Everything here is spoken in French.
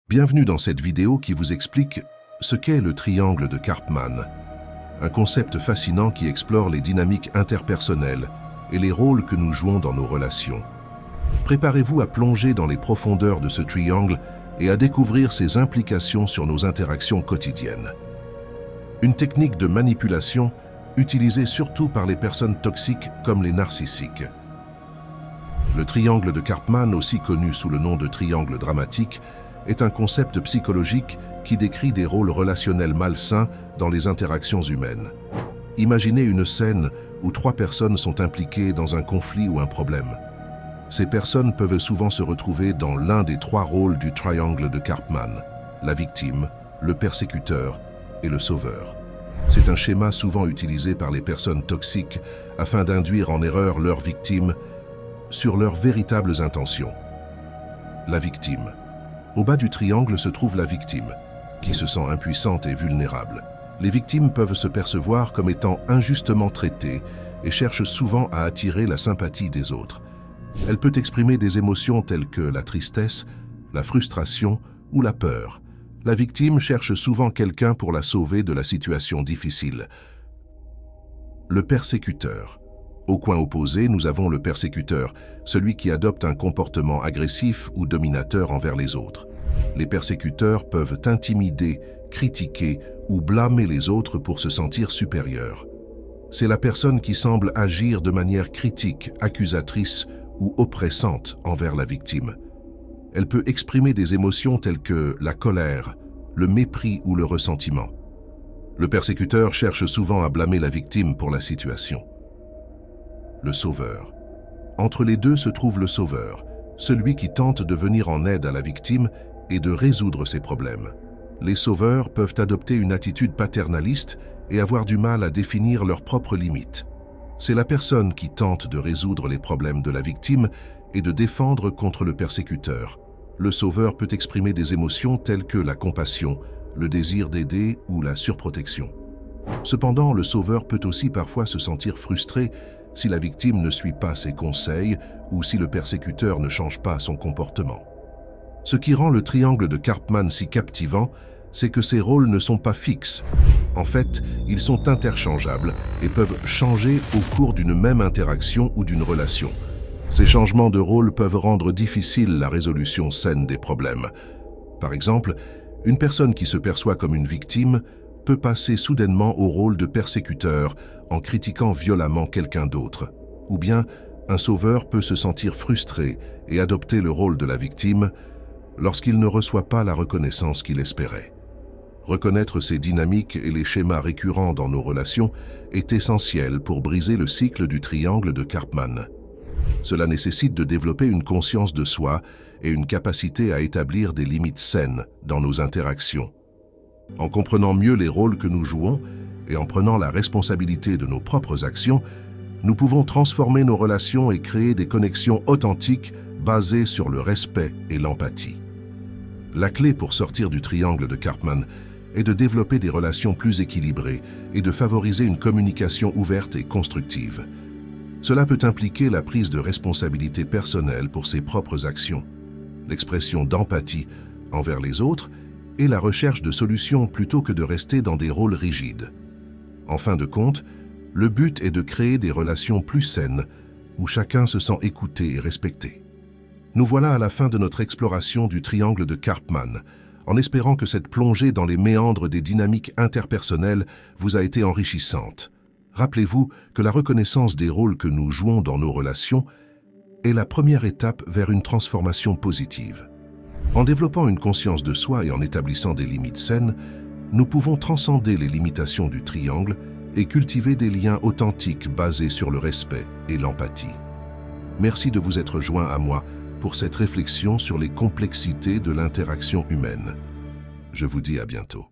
Bienvenue dans cette vidéo qui vous explique ce qu'est le triangle de Karpman, un concept fascinant qui explore les dynamiques interpersonnelles et les rôles que nous jouons dans nos relations. Préparez-vous à plonger dans les profondeurs de ce triangle et à découvrir ses implications sur nos interactions quotidiennes. Une technique de manipulation utilisée surtout par les personnes toxiques comme les narcissiques. Le triangle de Karpman, aussi connu sous le nom de triangle dramatique, est un concept psychologique qui décrit des rôles relationnels malsains dans les interactions humaines. Imaginez une scène où trois personnes sont impliquées dans un conflit ou un problème. Ces personnes peuvent souvent se retrouver dans l'un des trois rôles du triangle de Karpman, la victime, le persécuteur et le sauveur. C'est un schéma souvent utilisé par les personnes toxiques afin d'induire en erreur leurs victimes sur leurs véritables intentions. La victime. Au bas du triangle se trouve la victime, qui se sent impuissante et vulnérable. Les victimes peuvent se percevoir comme étant injustement traitées et cherchent souvent à attirer la sympathie des autres. Elle peut exprimer des émotions telles que la tristesse, la frustration ou la peur. La victime cherche souvent quelqu'un pour la sauver de la situation difficile. Le persécuteur. Au coin opposé, nous avons le persécuteur, celui qui adopte un comportement agressif ou dominateur envers les autres. Les persécuteurs peuvent intimider, critiquer ou blâmer les autres pour se sentir supérieurs. C'est la personne qui semble agir de manière critique, accusatrice ou oppressante envers la victime. Elle peut exprimer des émotions telles que la colère, le mépris ou le ressentiment. Le persécuteur cherche souvent à blâmer la victime pour la situation. Le sauveur. Entre les deux se trouve le sauveur, celui qui tente de venir en aide à la victime et de résoudre ses problèmes. Les sauveurs peuvent adopter une attitude paternaliste et avoir du mal à définir leurs propres limites. C'est la personne qui tente de résoudre les problèmes de la victime et de défendre contre le persécuteur. Le sauveur peut exprimer des émotions telles que la compassion, le désir d'aider ou la surprotection. Cependant, le sauveur peut aussi parfois se sentir frustré si la victime ne suit pas ses conseils ou si le persécuteur ne change pas son comportement. Ce qui rend le triangle de Karpman si captivant, c'est que ces rôles ne sont pas fixes. En fait, ils sont interchangeables et peuvent changer au cours d'une même interaction ou d'une relation. Ces changements de rôle peuvent rendre difficile la résolution saine des problèmes. Par exemple, une personne qui se perçoit comme une victime peut passer soudainement au rôle de persécuteur en critiquant violemment quelqu'un d'autre. Ou bien, un sauveur peut se sentir frustré et adopter le rôle de la victime lorsqu'il ne reçoit pas la reconnaissance qu'il espérait. Reconnaître ces dynamiques et les schémas récurrents dans nos relations est essentiel pour briser le cycle du triangle de Karpman. Cela nécessite de développer une conscience de soi et une capacité à établir des limites saines dans nos interactions. En comprenant mieux les rôles que nous jouons et en prenant la responsabilité de nos propres actions, nous pouvons transformer nos relations et créer des connexions authentiques basées sur le respect et l'empathie. La clé pour sortir du triangle de Karpman est de développer des relations plus équilibrées et de favoriser une communication ouverte et constructive. Cela peut impliquer la prise de responsabilité personnelle pour ses propres actions, l'expression d'empathie envers les autres et la recherche de solutions plutôt que de rester dans des rôles rigides. En fin de compte, le but est de créer des relations plus saines où chacun se sent écouté et respecté. Nous voilà à la fin de notre exploration du triangle de Karpman, en espérant que cette plongée dans les méandres des dynamiques interpersonnelles vous a été enrichissante. Rappelez-vous que la reconnaissance des rôles que nous jouons dans nos relations est la première étape vers une transformation positive. En développant une conscience de soi et en établissant des limites saines, nous pouvons transcender les limitations du triangle et cultiver des liens authentiques basés sur le respect et l'empathie. Merci de vous être joint à moi pour cette réflexion sur les complexités de l'interaction humaine. Je vous dis à bientôt.